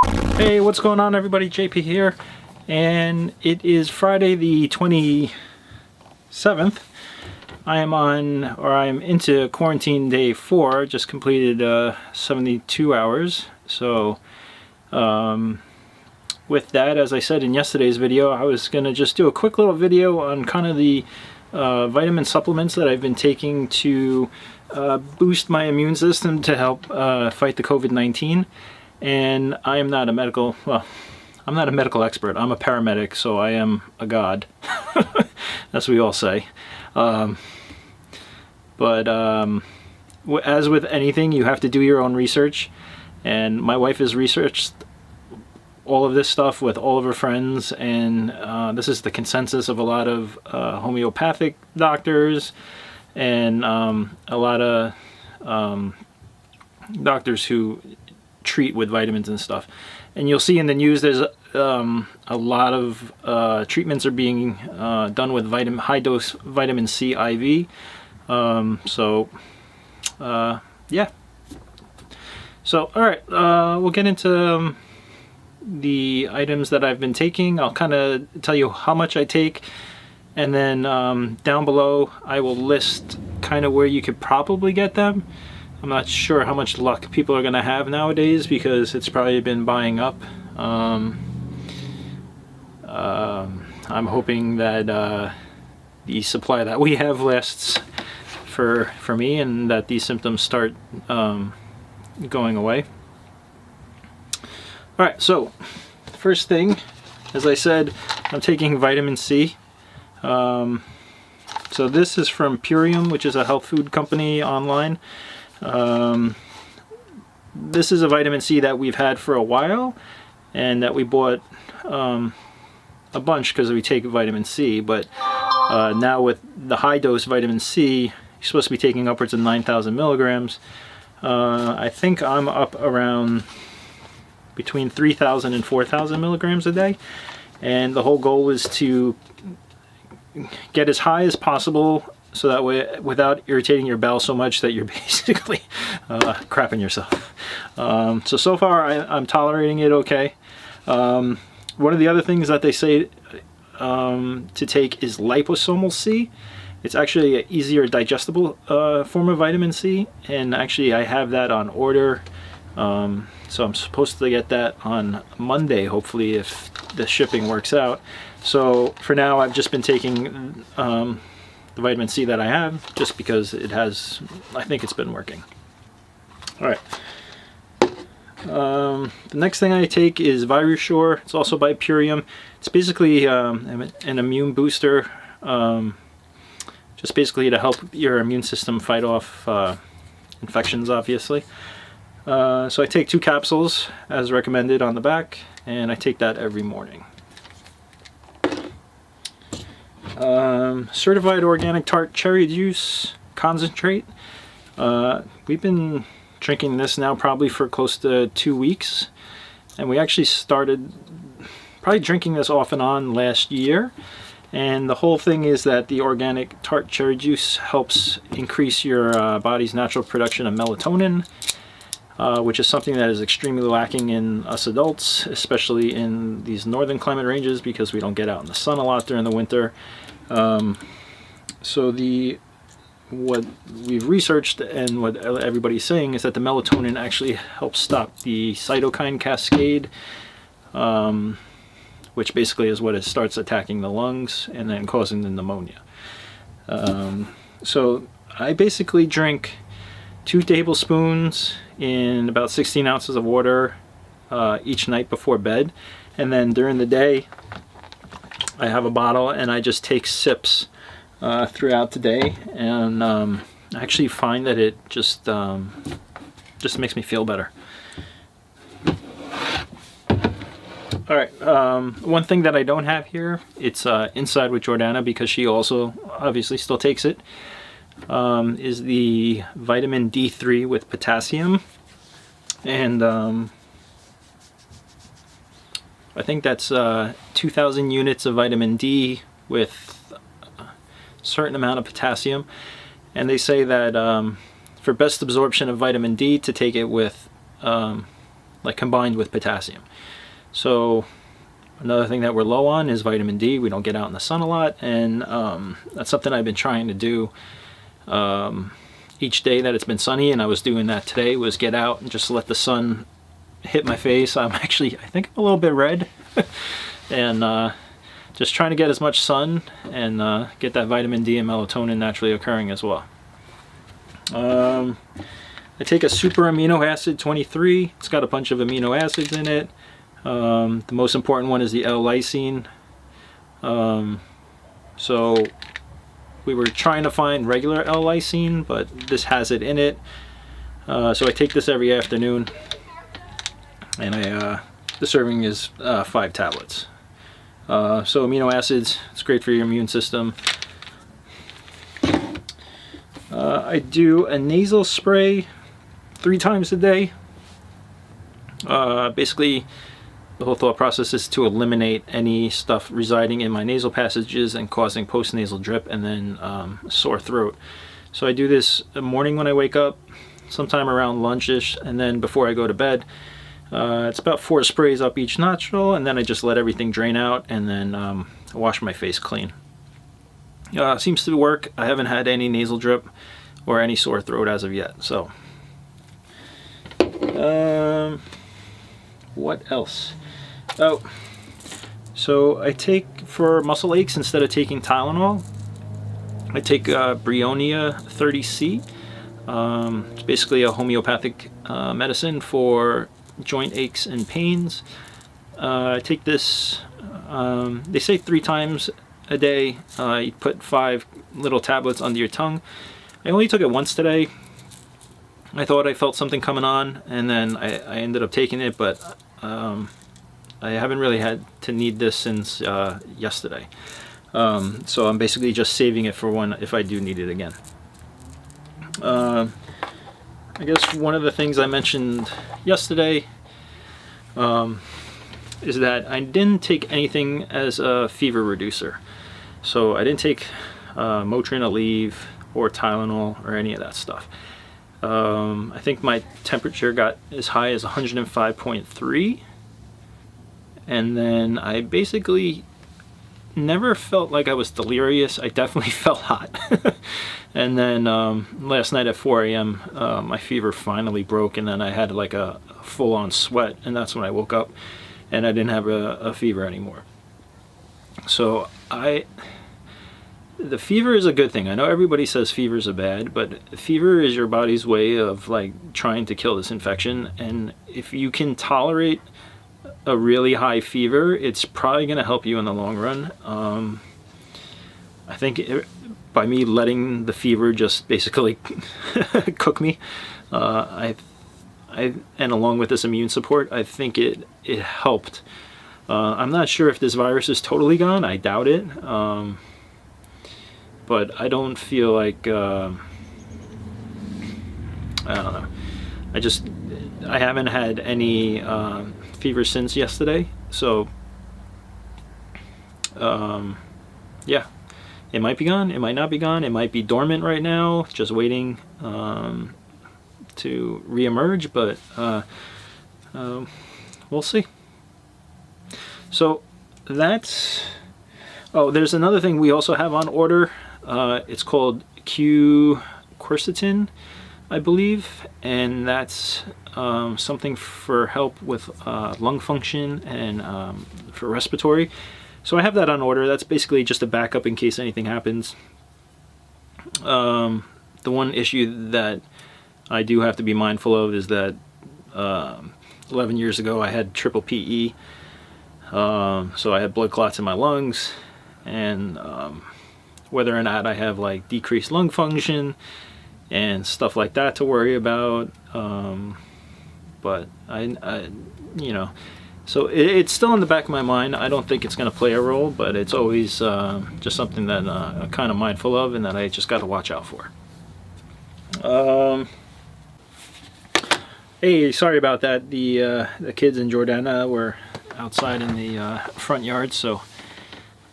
Hey, what's going on everybody? JP here, and it is Friday the 27th. I am into quarantine day 4, just completed 72 hours. So with that, as I said in yesterday's video, I was going to just do a quick little video on kind of the vitamin supplements that I've been taking to boost my immune system to help fight the COVID-19. And I am not a medical, well, I'm not a medical expert. I'm a paramedic, so I am a god. That's what we all say. But as with anything, you have to do your own research. And my wife has researched all of this stuff with all of her friends, and this is the consensus of a lot of homeopathic doctors and a lot of doctors who treat with vitamins and stuff. And you'll see in the news there's a lot of treatments are being done with high dose vitamin C IV. Yeah. So alright, we'll get into the items that I've been taking. I'll kind of tell you how much I take, and then down below I will list kind of where you could probably get them. I'm not sure how much luck people are going to have nowadays because it's probably been buying up. I'm hoping that the supply that we have lasts for me, and that these symptoms start going away. Alright, so first thing, as I said, I'm taking vitamin C. So this is from Purium, which is a health food company online. This is a vitamin C that we've had for a while, and that we bought a bunch because we take vitamin C, but now with the high dose vitamin C, you're supposed to be taking upwards of 9,000 milligrams. I think I'm up around between 3,000 and 4,000 milligrams a day, and the whole goal is to get as high as possible, so that way, without irritating your bowel so much that you're basically crapping yourself. So far I'm tolerating it okay. One of the other things that they say to take is Liposomal C. It's actually an easier digestible form of vitamin C, and actually I have that on order. So I'm supposed to get that on Monday, hopefully, if the shipping works out. So for now I've just been taking the vitamin C that I have, just because it has, I think it's been working. Alright. The next thing I take is Vir U. It's also by Purium. It's basically an immune booster, just basically to help your immune system fight off infections, obviously. So I take 2 capsules as recommended on the back, and I take that every morning. Certified organic Tart cherry juice concentrate. We've been drinking this now probably for close to 2 weeks, and we actually started probably drinking this off and on last year. And the whole thing is that the organic Tart cherry juice helps increase your body's natural production of melatonin, which is something that is extremely lacking in us adults, especially in these northern climate ranges, because we don't get out in the sun a lot during the winter. So what we've researched and what everybody's saying is that the melatonin actually helps stop the cytokine cascade, which basically is what it starts attacking the lungs and then causing the pneumonia. So I basically drink 2 tablespoons in about 16 ounces of water each night before bed, and then during the day I have a bottle and I just take sips throughout the day, and I actually find that it just makes me feel better. Alright, one thing that I don't have here, it's Inside with Jordana, because she also obviously still takes it, is the vitamin D3 with potassium. And I think that's 2,000 units of vitamin D with a certain amount of potassium. And they say that for best absorption of vitamin D, to take it with like combined with potassium. So another thing that we're low on is vitamin D. We don't get out in the sun a lot, and that's something I've been trying to do each day that it's been sunny, and I was doing that today, was get out and just let the sun hit my face. I'm actually, I think I'm a little bit red, and just trying to get as much sun and get that vitamin D and melatonin naturally occurring as well. I take a super amino acid 23. It's got a bunch of amino acids in it. The most important one is the L-lysine. So we were trying to find regular L-lysine, but this has it in it. So I take this every afternoon, and the serving is 5 tablets. So amino acids, it's great for your immune system. I do a nasal spray 3 times a day. Basically, the whole thought process is to eliminate any stuff residing in my nasal passages and causing postnasal drip and then sore throat. So I do this in the morning when I wake up, sometime around lunchish, and then before I go to bed. It's about 4 sprays up each nostril, and then I just let everything drain out, and then wash my face clean. Seems to work. I haven't had any nasal drip or any sore throat as of yet. So what else? Oh, so I take, for muscle aches, instead of taking Tylenol, I take Briona 30C. It's basically a homeopathic medicine for joint aches and pains. I take this, they say 3 times a day. You put 5 little tablets under your tongue. I only took it once today. I thought I felt something coming on, and then I ended up taking it, but I haven't really had to need this since yesterday. So I'm basically just saving it for when, if I do need it again. I guess one of the things I mentioned yesterday is that I didn't take anything as a fever reducer. So I didn't take Motrin, Aleve, or Tylenol, or any of that stuff. I think my temperature got as high as 105.3, and then I basically never felt like I was delirious. I definitely felt hot. And then last night at 4 a.m. My fever finally broke, and then I had like a full-on sweat, and that's when I woke up, and I didn't have a fever anymore. So the fever is a good thing. I know everybody says fevers are bad, but fever is your body's way of like trying to kill this infection, and if you can tolerate a really high fever, it's probably going to help you in the long run. I think by me letting the fever just basically cook me, and along with this immune support, I think it helped. I'm not sure if this virus is totally gone. I doubt it. But I don't feel like, I don't know. I haven't had any fever since yesterday. So, yeah. It might be gone. It might not be gone. It might be dormant right now, just waiting to reemerge. But we'll see. So that's... Oh, there's another thing we also have on order. It's called quercetin, I believe, and that's something for help with lung function and for respiratory. So I have that on order. That's basically just a backup in case anything happens. The one issue that I do have to be mindful of is that 11 years ago I had triple PE. So I had blood clots in my lungs, and whether or not I have like decreased lung function and stuff like that to worry about. But I you know, so it's still in the back of my mind. I don't think it's going to play a role, but it's always just something that I'm kind of mindful of and that I just got to watch out for. Hey, sorry about that. The kids in Jordana were outside in the front yard, so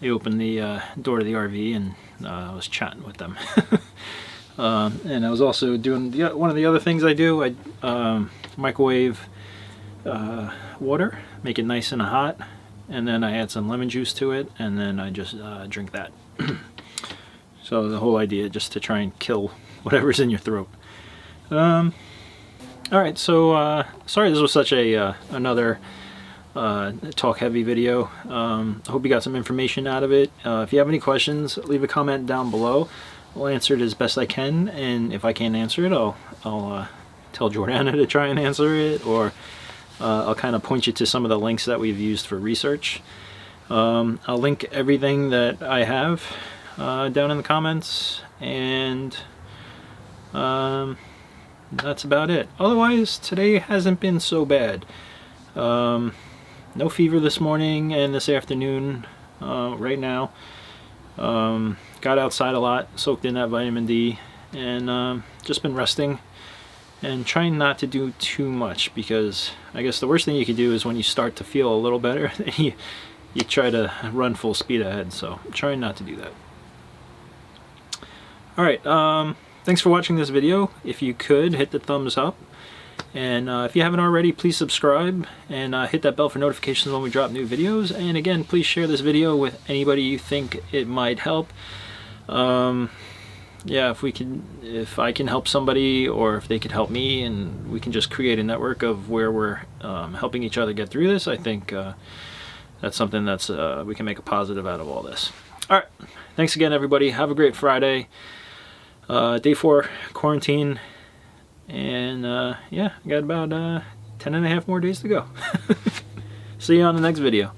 they opened the door to the RV, and I was chatting with them. And I was also doing one of the other things I do. I microwave water, make it nice and hot, and then I add some lemon juice to it, and then I just drink that. So the whole idea just to try and kill whatever's in your throat. Alright, so sorry this was such a another talk heavy video. I hope you got some information out of it. If you have any questions, leave a comment down below. I'll answer it as best I can, and if I can't answer it, I'll tell Jordana to try and answer it, or I'll kind of point you to some of the links that we've used for research. I'll link everything that I have down in the comments, and that's about it. Otherwise, today hasn't been so bad. No fever this morning and this afternoon right now. Got outside a lot, soaked in that vitamin D, and just been resting and trying not to do too much, because I guess the worst thing you can do is when you start to feel a little better, you try to run full speed ahead, so I'm trying not to do that. Alright, thanks for watching this video. If you could, hit the thumbs up. And if you haven't already, please subscribe and hit that bell for notifications when we drop new videos. And again, please share this video with anybody you think it might help. Yeah, if I can help somebody, or if they could help me, and we can just create a network of where we're helping each other get through this, I think that's something that's we can make a positive out of all this. All right, thanks again, everybody. Have a great Friday. Day 4 quarantine. And yeah, I got about 10 and a half more days to go. See you on the next video.